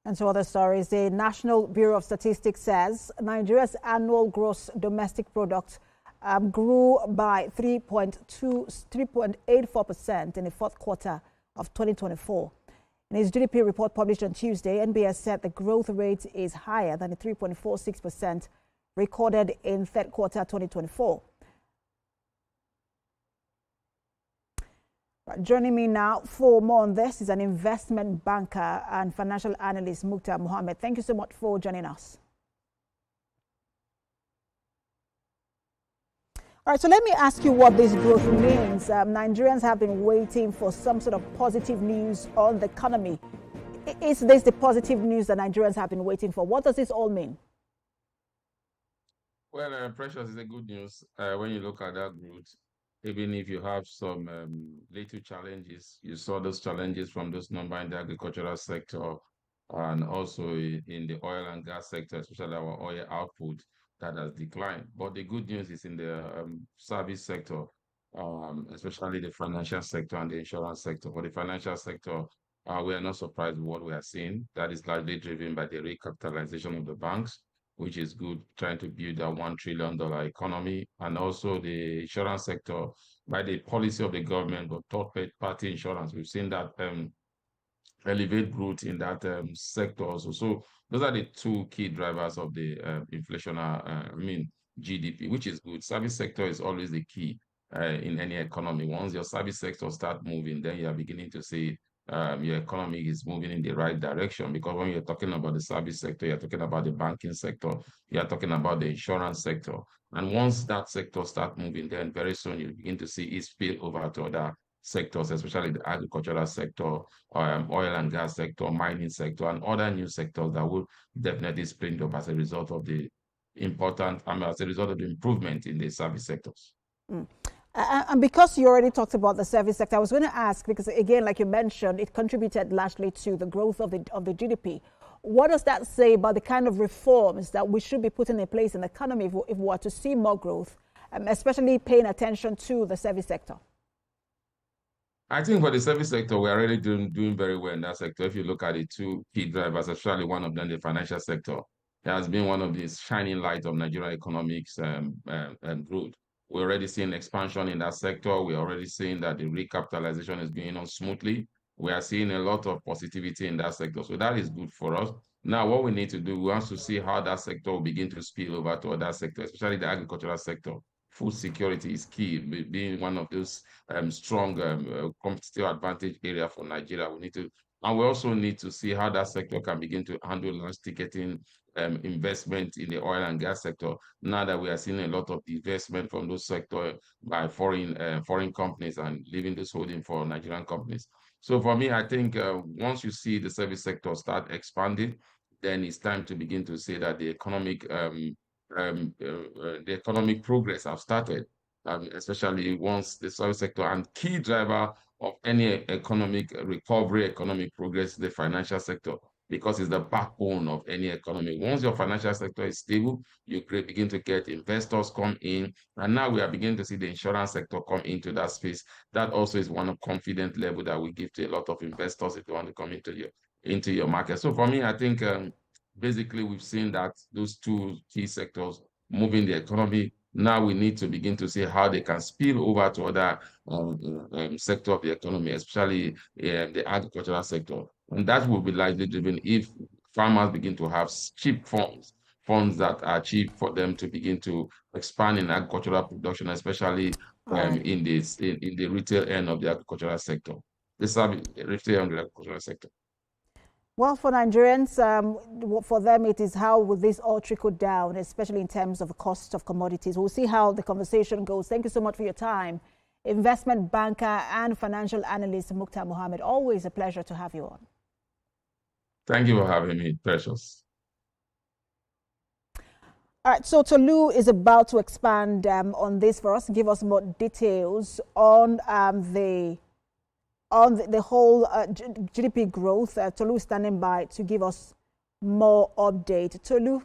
And to other stories, the National Bureau of Statistics says Nigeria's annual gross domestic product grew by 3.84% in the fourth quarter of 2024. In its GDP report published on Tuesday, NBS said the growth rate is higher than the 3.46% recorded in third quarter 2024. Joining me now for more on this is an investment banker and financial analyst, Muktar Mohammed. Thank you so much for joining us. All right, so let me ask you what this growth means. Nigerians have been waiting for some sort of positive news on the economy. Is this the positive news that Nigerians have been waiting for? What does this all mean? Well, Precious, is a good news when you look at that growth. Even if you have some little challenges, you saw those challenges from those numbers in the agricultural sector and also in the oil and gas sector, especially our oil output that has declined. But the good news is in the service sector, especially the financial sector and the insurance sector. For the financial sector, we are not surprised with what we are seeing. That is largely driven by the recapitalization of the banks, which is good, trying to build a $1 trillion economy, and also the insurance sector by the policy of the government of third-party insurance. We've seen that elevate growth in that sector also. So those are the two key drivers of the GDP, which is good. Service sector is always the key in any economy. Once your service sector start moving, then you are beginning to see your economy is moving in the right direction, because when you're talking about the service sector, you're talking about the banking sector, you're talking about the insurance sector. And once that sector start moving, then very soon you begin to see it spill over to other sectors, especially the agricultural sector, oil and gas sector, mining sector, and other new sectors that will definitely spring up as a result of the as a result of the improvement in the service sectors. And because you already talked about the service sector, I was going to ask, because again, like you mentioned, it contributed largely to the growth of the GDP. What does that say about the kind of reforms that we should be putting in place in the economy if we were to see more growth, especially paying attention to the service sector? I think for the service sector, we're already doing very well in that sector. If you look at the two key drivers, especially one of them, the financial sector, it has been one of the shining lights of Nigerian economics growth. We're already seeing expansion in that sector. We're already seeing that the recapitalization is going on smoothly. We are seeing a lot of positivity in that sector. So that is good for us. Now, what we need to do, we want to see how that sector will begin to spill over to other sectors, especially the agricultural sector. Food security is key, being one of those strong competitive advantage area for Nigeria. And we also need to see how that sector can begin to handle large ticketing investment in the oil and gas sector. Now that we are seeing a lot of investment from those sectors by foreign companies and leaving this holding for Nigerian companies. So for me, I think once you see the service sector start expanding, then it's time to begin to say that the economic progress have started, especially once the service sector, and key driver of any economic recovery, economic progress, the financial sector, because it's the backbone of any economy. Once your financial sector is stable, you begin to get investors come in, and now we are beginning to see the insurance sector come into that space. That also is one of confident level that we give to a lot of investors if they want to come into your market. So for me, I think basically we've seen that those two key sectors moving the economy. Now we need to begin to see how they can spill over to other sector of the economy, especially the agricultural sector. And that will be largely driven if farmers begin to have cheap funds that are cheap for them to begin to expand in agricultural production, especially in the retail end of the agricultural sector. Retail end of the agricultural sector. Well, for Nigerians, for them, it is how will this all trickle down, especially in terms of the cost of commodities. We'll see how the conversation goes. Thank you so much for your time. Investment banker and financial analyst, Muktar Mohammed. Always a pleasure to have you on. Thank you for having me, Precious. All right, so Tolu is about to expand on this for us, give us more details on the whole GDP growth. Tolu is standing by to give us more update. Tolu.